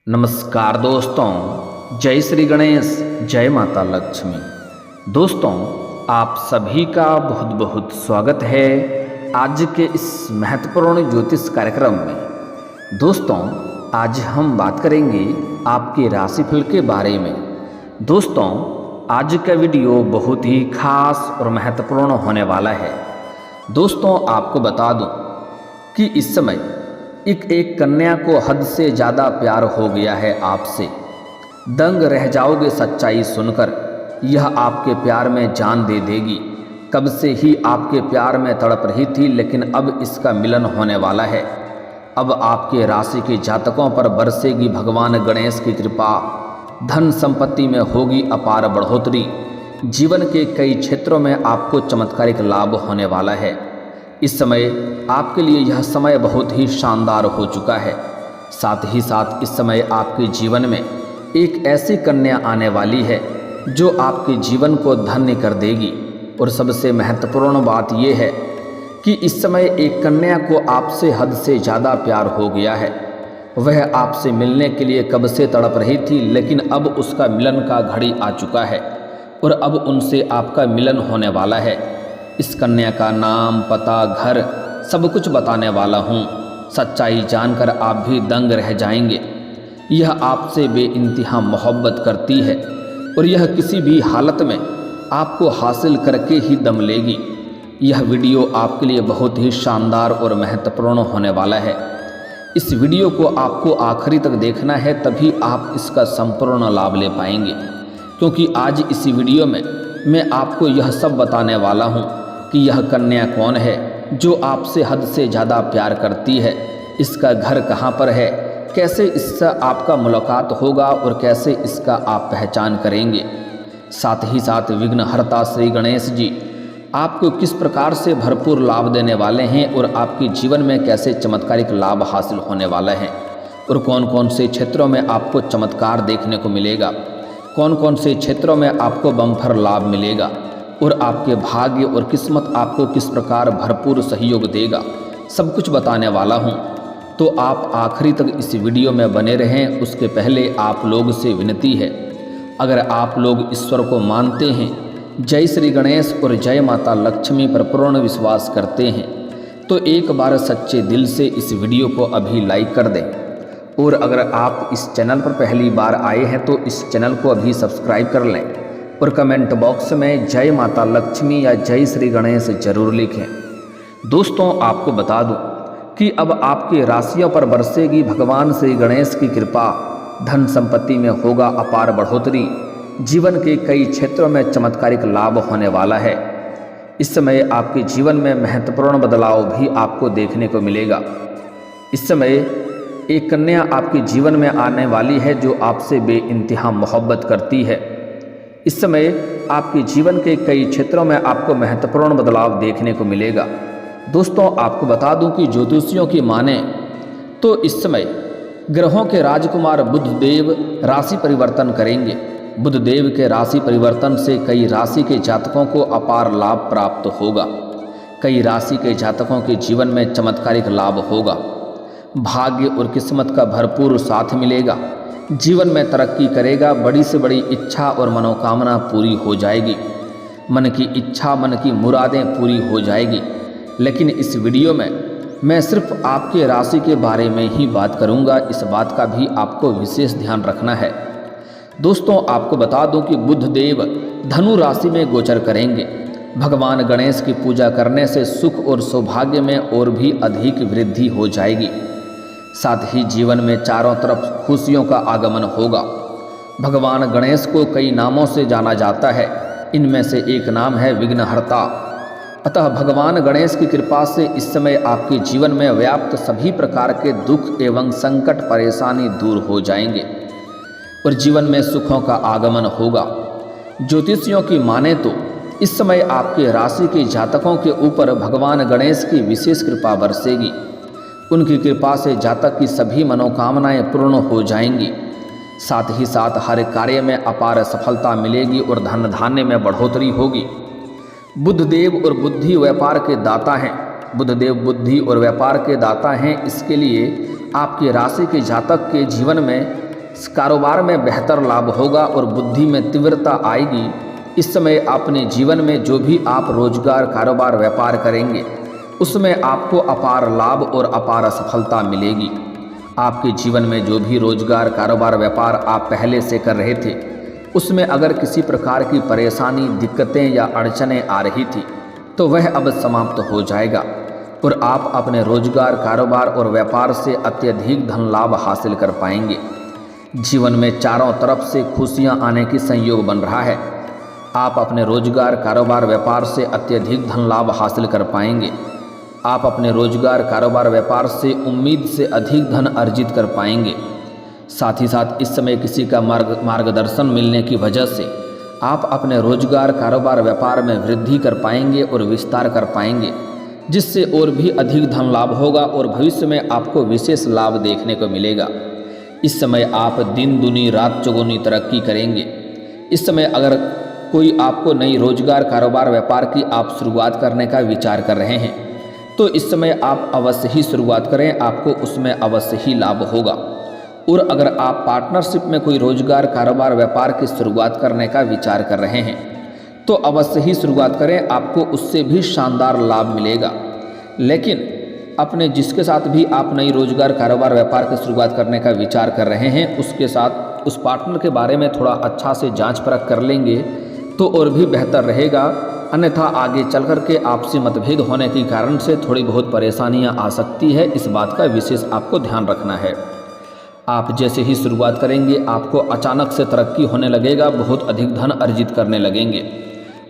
नमस्कार दोस्तों, जय श्री गणेश, जय माता लक्ष्मी। दोस्तों, आप सभी का बहुत बहुत स्वागत है आज के इस महत्वपूर्ण ज्योतिष कार्यक्रम में। दोस्तों, आज हम बात करेंगे आपके राशिफल के बारे में। दोस्तों, आज का वीडियो बहुत ही खास और महत्वपूर्ण होने वाला है। दोस्तों, आपको बता दूं कि इस समय एक कन्या को हद से ज़्यादा प्यार हो गया है आपसे। दंग रह जाओगे सच्चाई सुनकर, यह आपके प्यार में जान दे देगी। कब से ही आपके प्यार में तड़प रही थी, लेकिन अब इसका मिलन होने वाला है। अब आपके राशि के जातकों पर बरसेगी भगवान गणेश की कृपा। धन संपत्ति में होगी अपार बढ़ोतरी। जीवन के कई क्षेत्रों में आपको चमत्कारिक लाभ होने वाला है। इस समय आपके लिए यह समय बहुत ही शानदार हो चुका है। साथ ही साथ इस समय आपके जीवन में एक ऐसी कन्या आने वाली है जो आपके जीवन को धन्य कर देगी। और सबसे महत्वपूर्ण बात यह है कि इस समय एक कन्या को आपसे हद से ज़्यादा प्यार हो गया है। वह आपसे मिलने के लिए कब से तड़प रही थी, लेकिन अब उसका मिलन का घड़ी आ चुका है और अब उनसे आपका मिलन होने वाला है। इस कन्या का नाम, पता, घर सब कुछ बताने वाला हूँ। सच्चाई जानकर आप भी दंग रह जाएंगे। यह आपसे बेइंतहा मोहब्बत करती है और यह किसी भी हालत में आपको हासिल करके ही दम लेगी। यह वीडियो आपके लिए बहुत ही शानदार और महत्वपूर्ण होने वाला है। इस वीडियो को आपको आखिरी तक देखना है, तभी आप इसका संपूर्ण लाभ ले पाएंगे। क्योंकि आज इसी वीडियो में मैं आपको यह सब बताने वाला हूँ कि यह कन्या कौन है जो आपसे हद से ज़्यादा प्यार करती है। इसका घर कहाँ पर है, कैसे इससे आपका मुलाकात होगा और कैसे इसका आप पहचान करेंगे। साथ ही साथ विघ्नहर्ता श्री गणेश जी आपको किस प्रकार से भरपूर लाभ देने वाले हैं और आपके जीवन में कैसे चमत्कारिक लाभ हासिल होने वाला है और कौन कौन से क्षेत्रों में आपको चमत्कार देखने को मिलेगा, कौन कौन से क्षेत्रों में आपको बम्पर लाभ मिलेगा और आपके भाग्य और किस्मत आपको किस प्रकार भरपूर सहयोग देगा, सब कुछ बताने वाला हूँ। तो आप आखिरी तक इस वीडियो में बने रहें। उसके पहले आप लोग से विनती है, अगर आप लोग ईश्वर को मानते हैं, जय श्री गणेश और जय माता लक्ष्मी पर पूर्ण विश्वास करते हैं, तो एक बार सच्चे दिल से इस वीडियो को अभी लाइक कर दें। और अगर आप इस चैनल पर पहली बार आए हैं तो इस चैनल को अभी सब्सक्राइब कर लें और कमेंट बॉक्स में जय माता लक्ष्मी या जय श्री गणेश जरूर लिखें। दोस्तों, आपको बता दूं कि अब आपके राशियों पर बरसेगी भगवान श्री गणेश की कृपा। धन संपत्ति में होगा अपार बढ़ोतरी। जीवन के कई क्षेत्रों में चमत्कारिक लाभ होने वाला है। इस समय आपके जीवन में महत्वपूर्ण बदलाव भी आपको देखने को मिलेगा। इस समय एक कन्या आपके जीवन में आने वाली है जो आपसे बेइंतहा मोहब्बत करती है। इस समय आपके जीवन के कई क्षेत्रों में आपको महत्वपूर्ण बदलाव देखने को मिलेगा। दोस्तों, आपको बता दूं कि ज्योतिषियों की माने तो इस समय ग्रहों के राजकुमार बुध देव राशि परिवर्तन करेंगे। बुध देव के राशि परिवर्तन से कई राशि के जातकों को अपार लाभ प्राप्त होगा। कई राशि के जातकों के जीवन में चमत्कारिक लाभ होगा। भाग्य और किस्मत का भरपूर साथ मिलेगा। जीवन में तरक्की करेगा। बड़ी से बड़ी इच्छा और मनोकामना पूरी हो जाएगी। मन की इच्छा, मन की मुरादें पूरी हो जाएगी। लेकिन इस वीडियो में मैं सिर्फ आपके राशि के बारे में ही बात करूंगा। इस बात का भी आपको विशेष ध्यान रखना है। दोस्तों, आपको बता दूं कि बुध देव धनु राशि में गोचर करेंगे। भगवान गणेश की पूजा करने से सुख और सौभाग्य में और भी अधिक वृद्धि हो जाएगी। साथ ही जीवन में चारों तरफ खुशियों का आगमन होगा। भगवान गणेश को कई नामों से जाना जाता है। इनमें से एक नाम है विघ्नहर्ता। अतः भगवान गणेश की कृपा से इस समय आपके जीवन में व्याप्त सभी प्रकार के दुख एवं संकट परेशानी दूर हो जाएंगे और जीवन में सुखों का आगमन होगा। ज्योतिषियों की माने तो इस समय आपके राशि के जातकों के ऊपर भगवान गणेश की विशेष कृपा बरसेगी। उनकी कृपा से जातक की सभी मनोकामनाएं पूर्ण हो जाएंगी। साथ ही साथ हर कार्य में अपार सफलता मिलेगी और धन धान्य में बढ़ोतरी होगी। बुधदेव और बुद्धि व्यापार के दाता हैं। बुधदेव बुद्धि और व्यापार के दाता हैं। इसके लिए आपके राशि के जातक के जीवन में कारोबार में बेहतर लाभ होगा और बुद्धि में तीव्रता आएगी। इस समय अपने जीवन में जो भी आप रोजगार, कारोबार, व्यापार करेंगे उसमें आपको अपार लाभ और अपार सफलता मिलेगी। आपके जीवन में जो भी रोजगार, कारोबार, व्यापार आप पहले से कर रहे थे उसमें अगर किसी प्रकार की परेशानी, दिक्कतें या अड़चनें आ रही थी तो वह अब समाप्त हो जाएगा और आप अपने रोजगार, कारोबार और व्यापार से अत्यधिक धन लाभ हासिल कर पाएंगे। जीवन में चारों तरफ से खुशियां आने की संयोग बन रहा है। आप अपने रोजगार, कारोबार, व्यापार से अत्यधिक धन लाभ हासिल कर पाएंगे। आप अपने रोजगार, कारोबार, व्यापार से उम्मीद से अधिक धन अर्जित कर पाएंगे। साथ ही साथ इस समय किसी का मार्गदर्शन मिलने की वजह से आप अपने रोजगार, कारोबार, व्यापार में वृद्धि कर पाएंगे और विस्तार कर पाएंगे, जिससे और भी अधिक धन लाभ होगा और भविष्य में आपको विशेष लाभ देखने को मिलेगा। इस समय आप दिन दुनी रात चौगुनी तरक्की करेंगे। इस समय अगर कोई आपको नई रोजगार, कारोबार, व्यापार की आप शुरुआत करने का विचार कर रहे हैं तो इस समय आप अवश्य ही शुरुआत करें, आपको उसमें अवश्य ही लाभ होगा। और अगर आप पार्टनरशिप में कोई रोजगार, कारोबार, व्यापार की शुरुआत करने का विचार कर रहे हैं तो अवश्य ही शुरुआत करें, आपको उससे भी शानदार लाभ मिलेगा। लेकिन अपने जिसके साथ भी आप नई रोजगार, कारोबार, व्यापार की शुरुआत करने का विचार कर रहे हैं उसके साथ उस पार्टनर के बारे में थोड़ा अच्छा से जांच परख कर लेंगे तो और भी बेहतर रहेगा। अन्यथा आगे चल कर के आपसी मतभेद होने के कारण से थोड़ी बहुत परेशानियां आ सकती है। इस बात का विशेष आपको ध्यान रखना है। आप जैसे ही शुरुआत करेंगे आपको अचानक से तरक्की होने लगेगा, बहुत अधिक धन अर्जित करने लगेंगे।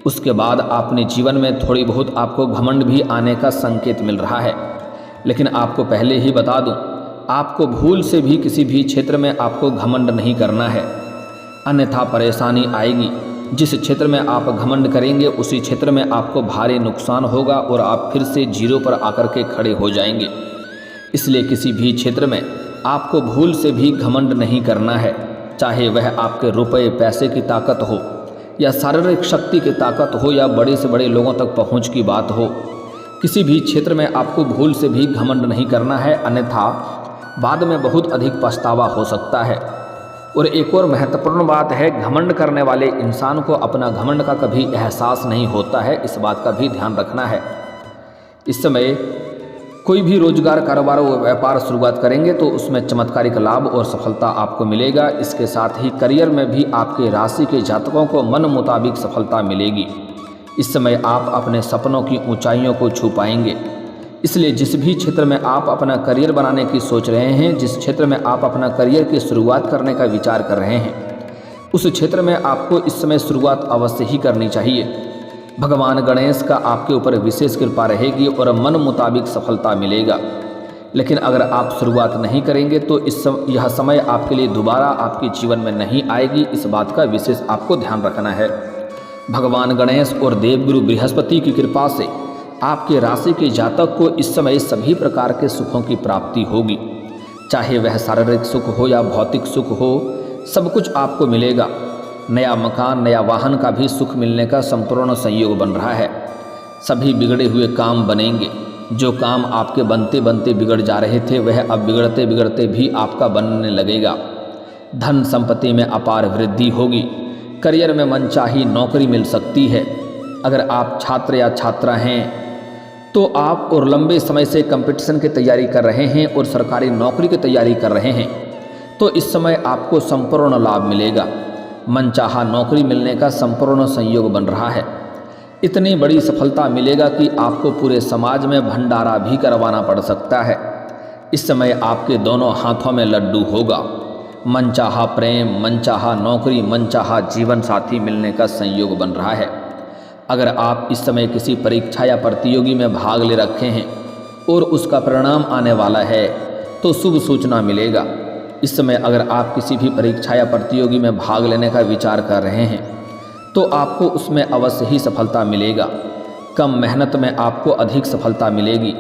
उसके बाद अपने जीवन में थोड़ी बहुत आपको घमंड भी आने का संकेत मिल रहा है। लेकिन आपको पहले ही बता दूं, आपको भूल से भी किसी भी क्षेत्र में आपको घमंड नहीं करना है, अन्यथा परेशानी आएगी। जिस क्षेत्र में आप घमंड करेंगे उसी क्षेत्र में आपको भारी नुकसान होगा और आप फिर से जीरो पर आकर के खड़े हो जाएंगे। इसलिए किसी भी क्षेत्र में आपको भूल से भी घमंड नहीं करना है, चाहे वह आपके रुपए पैसे की ताकत हो या शारीरिक शक्ति की ताकत हो या बड़े से बड़े लोगों तक पहुंच की बात हो। किसी भी क्षेत्र में आपको भूल से भी घमंड नहीं करना है, अन्यथा बाद में बहुत अधिक पछतावा हो सकता है। और एक और महत्वपूर्ण बात है, घमंड करने वाले इंसान को अपना घमंड का कभी एहसास नहीं होता है, इस बात का भी ध्यान रखना है। इस समय कोई भी रोजगार, कारोबार व व्यापार शुरुआत करेंगे तो उसमें चमत्कारिक लाभ और सफलता आपको मिलेगा। इसके साथ ही करियर में भी आपके राशि के जातकों को मन मुताबिक सफलता मिलेगी। इस समय आप अपने सपनों की ऊंचाइयों को छू पाएंगे। इसलिए जिस भी क्षेत्र में आप अपना करियर बनाने की सोच रहे हैं, जिस क्षेत्र में आप अपना करियर की शुरुआत करने का विचार कर रहे हैं, उस क्षेत्र में आपको इस समय शुरुआत अवश्य ही करनी चाहिए। भगवान गणेश का आपके ऊपर विशेष कृपा रहेगी और मन मुताबिक सफलता मिलेगा। लेकिन अगर आप शुरुआत नहीं करेंगे तो यह समय आपके लिए दोबारा आपके जीवन में नहीं आएगी, इस बात का विशेष आपको ध्यान रखना है। भगवान गणेश और देवगुरु बृहस्पति की कृपा से आपके राशि के जातक को इस समय सभी प्रकार के सुखों की प्राप्ति होगी, चाहे वह शारीरिक सुख हो या भौतिक सुख हो, सब कुछ आपको मिलेगा। नया मकान, नया वाहन का भी सुख मिलने का संपूर्ण संयोग बन रहा है। सभी बिगड़े हुए काम बनेंगे। जो काम आपके बनते बनते बिगड़ जा रहे थे वह अब बिगड़ते बिगड़ते भी आपका बनने लगेगा। धन संपत्ति में अपार वृद्धि होगी। करियर में मनचाही नौकरी मिल सकती है। अगर आप छात्र या छात्रा हैं तो आप और लंबे समय से कंपटीशन की तैयारी कर रहे हैं और सरकारी नौकरी की तैयारी कर रहे हैं तो इस समय आपको संपूर्ण लाभ मिलेगा। मनचाहा नौकरी मिलने का संपूर्ण संयोग बन रहा है। इतनी बड़ी सफलता मिलेगा कि आपको पूरे समाज में भंडारा भी करवाना पड़ सकता है। इस समय आपके दोनों हाथों में लड्डू होगा। मनचाहा प्रेम, मनचाहा नौकरी, मनचाहा जीवन साथी मिलने का संयोग बन रहा है। अगर आप इस समय किसी परीक्षा या प्रतियोगी में भाग ले रखे हैं और उसका परिणाम आने वाला है तो शुभ सूचना मिलेगा। इस समय अगर आप किसी भी परीक्षा या प्रतियोगी में भाग लेने का विचार कर रहे हैं तो आपको उसमें अवश्य ही सफलता मिलेगा। कम मेहनत में आपको अधिक सफलता मिलेगी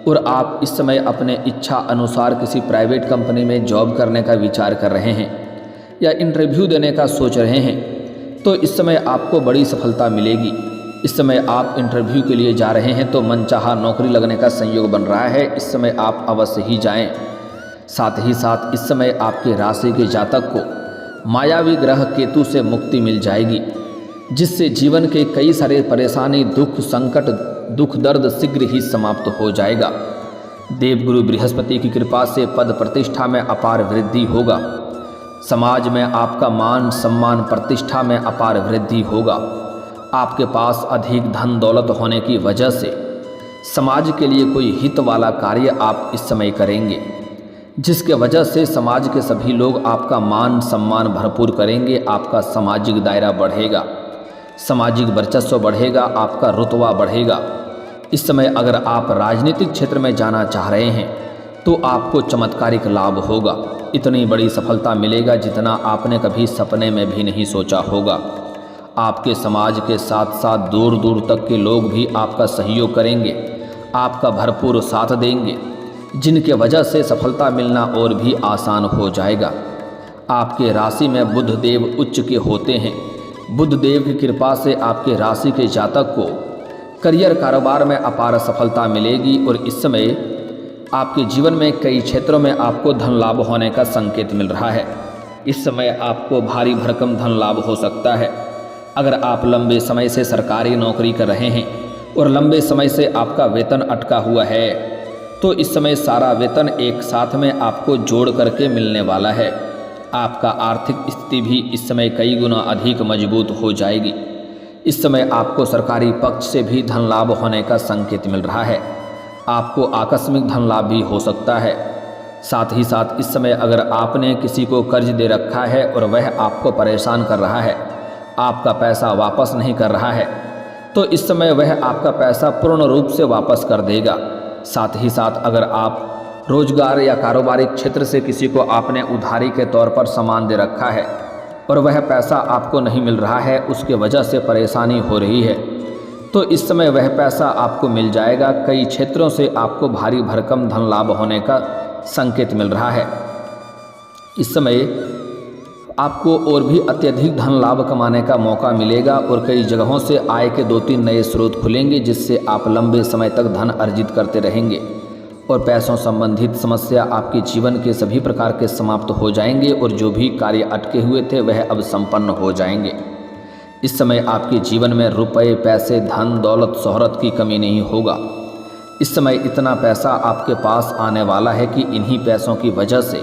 और आप इस समय अपने इच्छा अनुसार किसी प्राइवेट कंपनी में जॉब करने का विचार कर रहे हैं या इंटरव्यू देने का सोच रहे हैं तो इस समय आपको बड़ी सफलता मिलेगी। इस समय आप इंटरव्यू के लिए जा रहे हैं तो मनचाहा नौकरी लगने का संयोग बन रहा है। इस समय आप अवश्य ही जाएं। साथ ही साथ इस समय आपके राशि के जातक को मायावी ग्रह केतु से मुक्ति मिल जाएगी, जिससे जीवन के कई सारे परेशानी, दुख, संकट, दुख दर्द शीघ्र ही समाप्त हो जाएगा। देवगुरु बृहस्पति की कृपा से पद प्रतिष्ठा में अपार वृद्धि होगा। समाज में आपका मान सम्मान प्रतिष्ठा में अपार वृद्धि होगा। आपके पास अधिक धन दौलत होने की वजह से समाज के लिए कोई हित वाला कार्य आप इस समय करेंगे, जिसके वजह से समाज के सभी लोग आपका मान सम्मान भरपूर करेंगे। आपका सामाजिक दायरा बढ़ेगा, सामाजिक वर्चस्व बढ़ेगा, आपका रुतबा बढ़ेगा। इस समय अगर आप राजनीतिक क्षेत्र में जाना चाह रहे हैं तो आपको चमत्कारिक लाभ होगा। इतनी बड़ी सफलता मिलेगा जितना आपने कभी सपने में भी नहीं सोचा होगा। आपके समाज के साथ साथ दूर दूर तक के लोग भी आपका सहयोग करेंगे, आपका भरपूर साथ देंगे, जिनके वजह से सफलता मिलना और भी आसान हो जाएगा। आपके राशि में बुध देव उच्च के होते हैं। बुध देव की कृपा से आपके राशि के जातक को करियर कारोबार में अपार सफलता मिलेगी और इस समय आपके जीवन में कई क्षेत्रों में आपको धन लाभ होने का संकेत मिल रहा है। इस समय आपको भारी भरकम धन लाभ हो सकता है। अगर आप लंबे समय से सरकारी नौकरी कर रहे हैं और लंबे समय से आपका वेतन अटका हुआ है तो इस समय सारा वेतन एक साथ में आपको जोड़ करके मिलने वाला है। आपका आर्थिक स्थिति भी इस समय कई गुना अधिक मजबूत हो जाएगी। इस समय आपको सरकारी पक्ष से भी धन लाभ होने का संकेत मिल रहा है। आपको आकस्मिक धन लाभ भी हो सकता है। साथ ही साथ इस समय अगर आपने किसी को कर्ज दे रखा है और वह आपको परेशान कर रहा है, आपका पैसा वापस नहीं कर रहा है, तो इस समय वह आपका पैसा पूर्ण रूप से वापस कर देगा। साथ ही साथ अगर आप रोजगार या कारोबारी क्षेत्र से किसी को आपने उधारी के तौर पर सामान दे रखा है और वह पैसा आपको नहीं मिल रहा है, उसके वजह से परेशानी हो रही है, तो इस समय वह पैसा आपको मिल जाएगा। कई क्षेत्रों से आपको भारी भरकम धन लाभ होने का संकेत मिल रहा है। इस समय आपको और भी अत्यधिक धन लाभ कमाने का मौका मिलेगा और कई जगहों से आय के 2-3 नए स्रोत खुलेंगे, जिससे आप लंबे समय तक धन अर्जित करते रहेंगे और पैसों संबंधित समस्या आपके जीवन के सभी प्रकार के समाप्त हो जाएंगे और जो भी कार्य अटके हुए थे वह अब संपन्न हो जाएंगे। इस समय आपके जीवन में रुपए, पैसे, धन दौलत, शोहरत की कमी नहीं होगा। इस समय इतना पैसा आपके पास आने वाला है कि इन्हीं पैसों की वजह से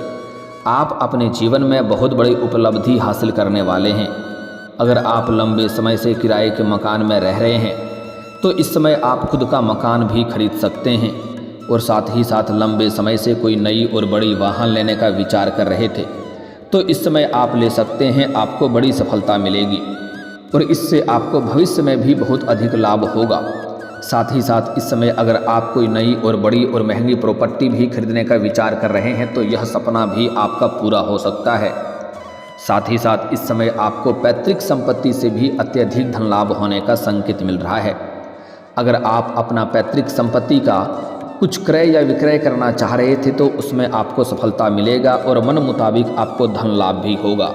आप अपने जीवन में बहुत बड़ी उपलब्धि हासिल करने वाले हैं। अगर आप लंबे समय से किराए के मकान में रह रहे हैं तो इस समय आप खुद का मकान भी खरीद सकते हैं और साथ ही साथ लंबे समय से कोई नई और बड़ी वाहन लेने का विचार कर रहे थे तो इस समय आप ले सकते हैं। आपको बड़ी सफलता मिलेगी और इससे आपको भविष्य में भी बहुत अधिक लाभ होगा। साथ ही साथ इस समय अगर आप कोई नई और बड़ी और महंगी प्रॉपर्टी भी खरीदने का विचार कर रहे हैं तो यह सपना भी आपका पूरा हो सकता है। साथ ही साथ इस समय आपको पैतृक संपत्ति से भी अत्यधिक धन लाभ होने का संकेत मिल रहा है। अगर आप अपना पैतृक संपत्ति का कुछ क्रय या विक्रय करना चाह रहे थे तो उसमें आपको सफलता मिलेगा और मन मुताबिक आपको धन लाभ भी होगा।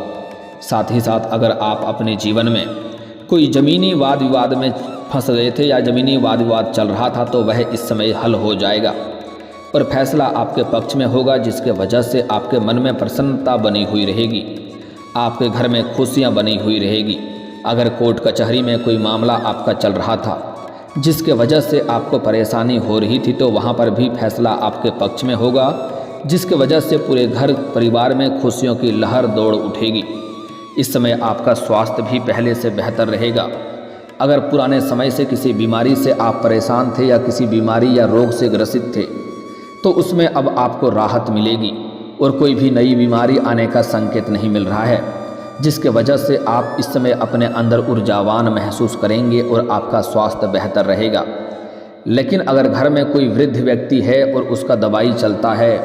साथ ही साथ अगर आप अपने जीवन में कोई ज़मीनी वाद विवाद में फंस गए थे या ज़मीनी वाद विवाद चल रहा था तो वह इस समय हल हो जाएगा और फैसला आपके पक्ष में होगा, जिसके वजह से आपके मन में प्रसन्नता बनी हुई रहेगी, आपके घर में खुशियाँ बनी हुई रहेगी। अगर कोर्ट कचहरी में कोई मामला आपका चल रहा था जिसके वजह से आपको परेशानी हो रही थी तो वहाँ पर भी फैसला आपके पक्ष में होगा, जिसके वजह से पूरे घर परिवार में खुशियों की लहर दौड़ उठेगी। इस समय आपका स्वास्थ्य भी पहले से बेहतर रहेगा। अगर पुराने समय से किसी बीमारी से आप परेशान थे या किसी बीमारी या रोग से ग्रसित थे तो उसमें अब आपको राहत मिलेगी और कोई भी नई बीमारी आने का संकेत नहीं मिल रहा है, जिसके वजह से आप इस समय अपने अंदर ऊर्जावान महसूस करेंगे और आपका स्वास्थ्य बेहतर रहेगा। लेकिन अगर घर में कोई वृद्ध व्यक्ति है और उसका दवाई चलता है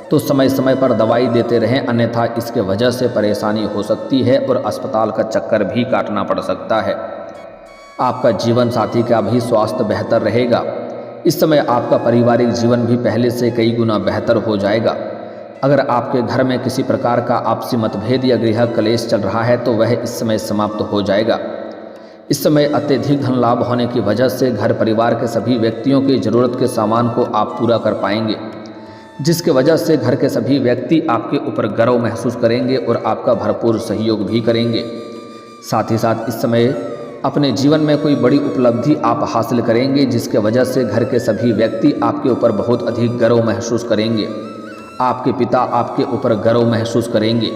तो समय समय पर दवाई देते रहें, अन्यथा इसके वजह से परेशानी हो सकती है और अस्पताल का चक्कर भी काटना पड़ सकता है। आपका जीवन साथी का भी स्वास्थ्य बेहतर रहेगा। इस समय आपका पारिवारिक जीवन भी पहले से कई गुना बेहतर हो जाएगा। अगर आपके घर में किसी प्रकार का आपसी मतभेद या गृह कलेश चल रहा है तो वह इस समय समाप्त हो जाएगा। इस समय अत्यधिक धन लाभ होने की वजह से घर परिवार के सभी व्यक्तियों की ज़रूरत के सामान को आप पूरा कर पाएंगे। जिसके वजह से घर के सभी व्यक्ति आपके ऊपर गर्व महसूस करेंगे और आपका भरपूर सहयोग भी करेंगे। साथ ही साथ इस समय अपने जीवन में कोई बड़ी उपलब्धि आप हासिल करेंगे, जिसके वजह से घर के सभी व्यक्ति आपके ऊपर बहुत अधिक गर्व महसूस करेंगे। आपके पिता आपके ऊपर गर्व महसूस करेंगे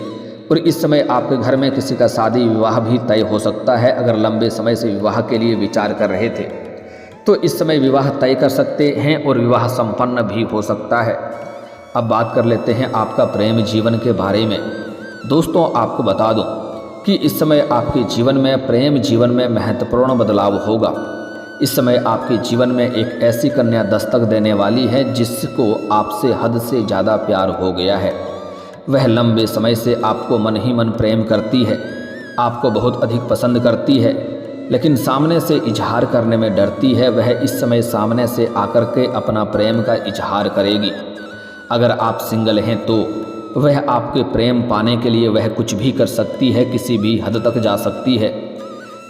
और इस समय आपके घर में किसी का शादी विवाह भी तय हो सकता है। अगर लंबे समय से विवाह के लिए विचार कर रहे थे तो इस समय विवाह तय कर सकते हैं और विवाह संपन्न भी हो सकता है। अब बात कर लेते हैं आपका प्रेम जीवन के बारे में। दोस्तों, आपको बता दूं कि इस समय आपके जीवन में प्रेम जीवन में महत्वपूर्ण बदलाव होगा। इस समय आपके जीवन में एक ऐसी कन्या दस्तक देने वाली है जिसको आपसे हद से ज़्यादा प्यार हो गया है। वह लंबे समय से आपको मन ही मन प्रेम करती है, आपको बहुत अधिक पसंद करती है, लेकिन सामने से इजहार करने में डरती है। वह इस समय सामने से आकर के अपना प्रेम का इजहार करेगी। अगर आप सिंगल हैं तो वह आपके प्रेम पाने के लिए वह कुछ भी कर सकती है, किसी भी हद तक जा सकती है,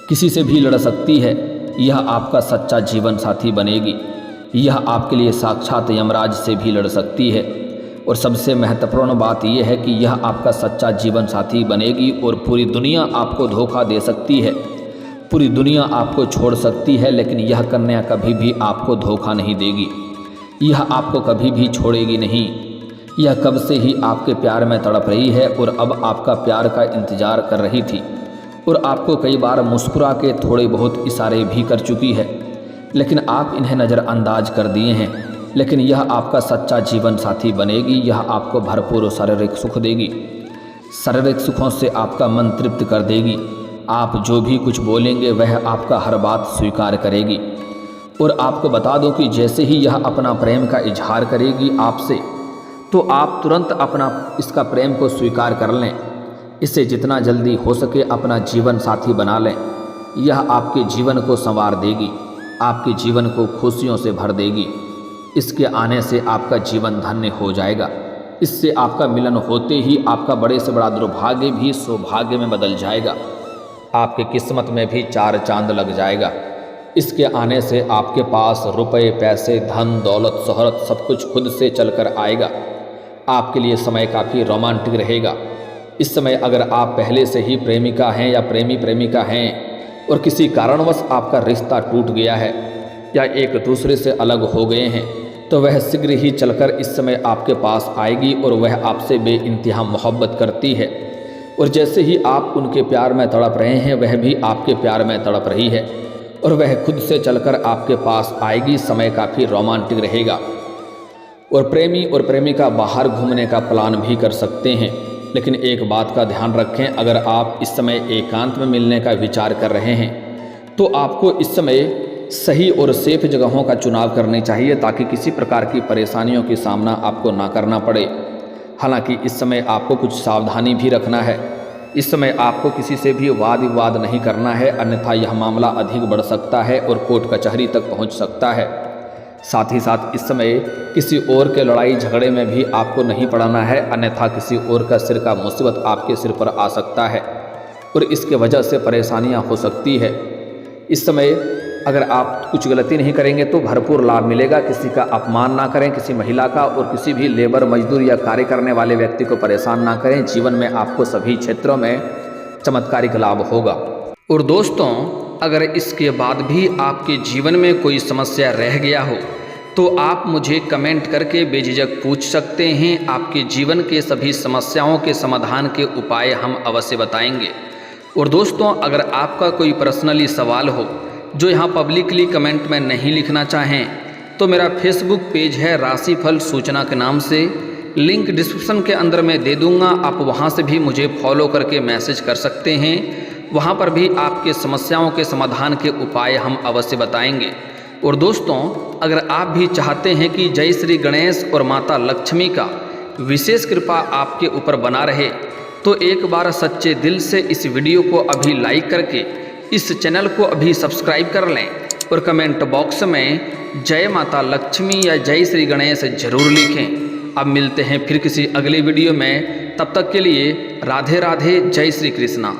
किसी से भी लड़ सकती है। यह आपका सच्चा जीवन साथी बनेगी। यह आपके लिए साक्षात यमराज से भी लड़ सकती है। और सबसे महत्वपूर्ण बात यह है कि यह आपका सच्चा जीवन साथी बनेगी और पूरी दुनिया आपको धोखा दे सकती है, पूरी दुनिया आपको छोड़ सकती है, लेकिन यह कन्या कभी भी आपको धोखा नहीं देगी। यह आपको कभी भी छोड़ेगी नहीं। यह कब से ही आपके प्यार में तड़प रही है और अब आपका प्यार का इंतजार कर रही थी और आपको कई बार मुस्कुरा के थोड़े बहुत इशारे भी कर चुकी है, लेकिन आप इन्हें नज़रअंदाज कर दिए हैं। लेकिन यह आपका सच्चा जीवन साथी बनेगी। यह आपको भरपूर शारीरिक सुख देगी, शारीरिक सुखों से आपका मन तृप्त कर देगी। आप जो भी कुछ बोलेंगे वह आपका हर बात स्वीकार करेगी। और आपको बता दूं कि जैसे ही यह अपना प्रेम का इजहार करेगी आपसे, तो आप तुरंत अपना इसका प्रेम को स्वीकार कर लें। इसे जितना जल्दी हो सके अपना जीवन साथी बना लें। यह आपके जीवन को संवार देगी, आपके जीवन को खुशियों से भर देगी। इसके आने से आपका जीवन धन्य हो जाएगा। इससे आपका मिलन होते ही आपका बड़े से बड़ा दुर्भाग्य भी सौभाग्य में बदल जाएगा। आपकी किस्मत में भी चार चांद लग जाएगा। इसके आने से आपके पास रुपए, पैसे, धन, दौलत, शोहरत सब कुछ खुद से चलकर आएगा। आपके लिए समय काफ़ी रोमांटिक रहेगा। इस समय अगर आप पहले से ही प्रेमिका हैं या प्रेमिका हैं और किसी कारणवश आपका रिश्ता टूट गया है या एक दूसरे से अलग हो गए हैं, तो वह शीघ्र ही चलकर इस समय आपके पास आएगी और वह आपसे बेइंतहा मोहब्बत करती है। और जैसे ही आप उनके प्यार में तड़प रहे हैं, वह भी आपके प्यार में तड़प रही है और वह खुद से चलकर आपके पास आएगी। समय काफ़ी रोमांटिक रहेगा और प्रेमी और प्रेमिका बाहर घूमने का प्लान भी कर सकते हैं। लेकिन एक बात का ध्यान रखें, अगर आप इस समय एकांत में मिलने का विचार कर रहे हैं तो आपको इस समय सही और सेफ जगहों का चुनाव करने चाहिए, ताकि किसी प्रकार की परेशानियों की सामना आपको ना करना पड़े। हालांकि इस समय आपको कुछ सावधानी भी रखना है। इस समय आपको किसी से भी वाद विवाद नहीं करना है, अन्यथा यह मामला अधिक बढ़ सकता है और कोर्ट कचहरी तक पहुंच सकता है। साथ ही साथ इस समय किसी और के लड़ाई झगड़े में भी आपको नहीं पड़ना है, अन्यथा किसी और का सिर का मुसीबत आपके सिर पर आ सकता है और इसके वजह से परेशानियां हो सकती है। इस समय अगर आप कुछ गलती नहीं करेंगे तो भरपूर लाभ मिलेगा। किसी का अपमान ना करें, किसी महिला का, और किसी भी लेबर, मजदूर या कार्य करने वाले व्यक्ति को परेशान ना करें। जीवन में आपको सभी क्षेत्रों में चमत्कारिक लाभ होगा। और दोस्तों, अगर इसके बाद भी आपके जीवन में कोई समस्या रह गया हो तो आप मुझे कमेंट करके बेझिझक पूछ सकते हैं। आपके जीवन के सभी समस्याओं के समाधान के उपाय हम अवश्य बताएंगे। और दोस्तों, अगर आपका कोई पर्सनली सवाल हो जो यहाँ पब्लिकली कमेंट में नहीं लिखना चाहें, तो मेरा फेसबुक पेज है राशिफल सूचना के नाम से, लिंक डिस्क्रिप्शन के अंदर मैं दे दूँगा। आप वहाँ से भी मुझे फॉलो करके मैसेज कर सकते हैं। वहाँ पर भी आपके समस्याओं के समाधान के उपाय हम अवश्य बताएंगे। और दोस्तों, अगर आप भी चाहते हैं कि जय श्री गणेश और माता लक्ष्मी का विशेष कृपा आपके ऊपर बना रहे, तो एक बार सच्चे दिल से इस वीडियो को अभी लाइक करके इस चैनल को अभी सब्सक्राइब कर लें और कमेंट बॉक्स में जय माता लक्ष्मी या जय श्री गणेश जरूर लिखें। अब मिलते हैं फिर किसी अगले वीडियो में। तब तक के लिए राधे राधे, जय श्री कृष्णा।